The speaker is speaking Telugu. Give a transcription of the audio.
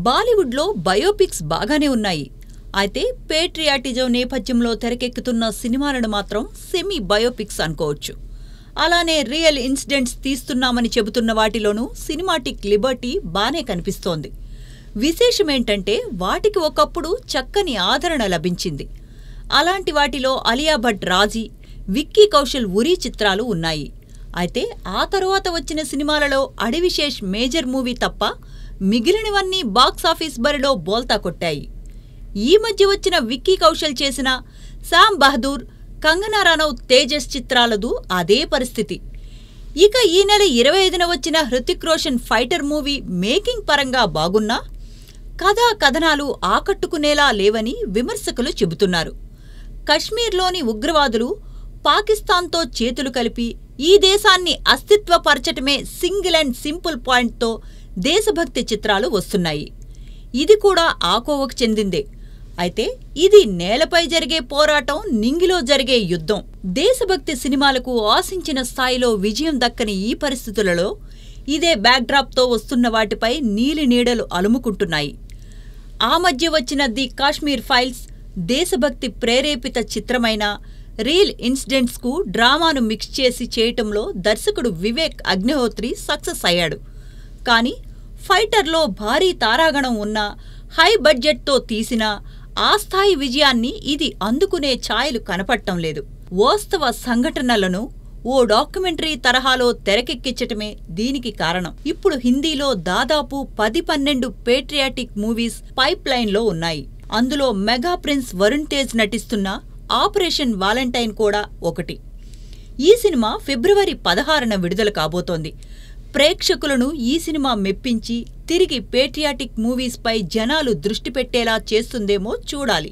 బాలీవుడ్లో బయోపిక్స్ బాగానే ఉన్నాయి. అయితే పేట్రియాటిజం నేపథ్యంలో తెరకెక్కుతున్న సినిమాలను మాత్రం సెమీ బయోపిక్స్ అనుకోవచ్చు. అలానే రియల్ ఇన్సిడెంట్స్ తీస్తున్నామని చెబుతున్న వాటిలోనూ సినిమాటిక్ లిబర్టీ బానే కనిపిస్తోంది. విశేషమేంటంటే వాటికి ఒకప్పుడు చక్కని ఆదరణ లభించింది. అలాంటి వాటిలో అలియా భట్ రాజీ, విక్కీ కౌశల్ ఉరీ చిత్రాలు ఉన్నాయి. అయితే ఆ తరువాత వచ్చిన సినిమాలలో అడివిశేష్ మేజర్ మూవీ తప్ప మిగిలినవన్నీ బాక్సాఫీస్ బరిలో బోల్తా కొట్టాయి. ఈ మధ్య వచ్చిన విక్కీ కౌశల్ చేసిన శామ్ బహదూర్, కంగనా రనౌత్ తేజస్ చిత్రాలదు అదే పరిస్థితి. ఇక ఈ నెల 25న వచ్చిన Hrithik Roshan fighter movie making పరంగా బాగున్నా కథా కథనాలు ఆకట్టుకునేలా లేవని విమర్శకులు చెబుతున్నారు. కశ్మీర్లోని ఉగ్రవాదులు పాకిస్తాన్తో చేతులు కలిపి ఈ దేశాన్ని అస్తిత్వపరచటమే సింగిల్ అండ్ సింపుల్ పాయింట్తో దేశభక్తి చిత్రాలు వస్తున్నాయి. ఇది కూడా ఆకోవకు చెందిందే. అయితే ఇది నేలపై జరిగే పోరాటం, నింగిలో జరిగే యుద్ధం. దేశభక్తి సినిమాలకు ఆశించిన స్థాయిలో విజయం దక్కని ఈ పరిస్థితులలో ఇదే బ్యాక్డ్రాప్తో వస్తున్న వాటిపై నీలి నీడలు అలుముకుంటున్నాయి. ఆ మధ్య వచ్చిన ది కాశ్మీర్ ఫైల్స్ దేశభక్తి ప్రేరేపిత చిత్రమైన రియల్ ఇన్సిడెంట్స్కు డ్రామాను మిక్స్ చేసి చేయటంలో దర్శకుడు వివేక్ అగ్నిహోత్రి సక్సెస్ అయ్యాడు. కానీ ఫైటర్లో భారీ తారాగణం ఉన్న హై బడ్జెట్తో తీసిన ఆ స్థాయి విజయాన్ని ఇది అందుకునే ఛాయలు కనపడటం లేదు. వాస్తవ సంఘటనలను ఓ డాక్యుమెంటరీ తరహాలో తెరకెక్కించటమే దీనికి కారణం. ఇప్పుడు హిందీలో దాదాపు 10-12 పేట్రియాటిక్ మూవీస్ పైప్ లైన్లో ఉన్నాయి. అందులో మెగా ప్రిన్స్ వరుణ్ తేజ్ నటిస్తున్న ఆపరేషన్ వాలంటైన్ కూడా ఒకటి. ఈ సినిమా ఫిబ్రవరి 16న విడుదల కాబోతోంది. ప్రేక్షకులను ఈ సినిమా మెప్పించి తిరిగి పేట్రియాటిక్ మూవీస్పై జనాలు దృష్టి పెట్టేలా చేస్తుందేమో చూడాలి.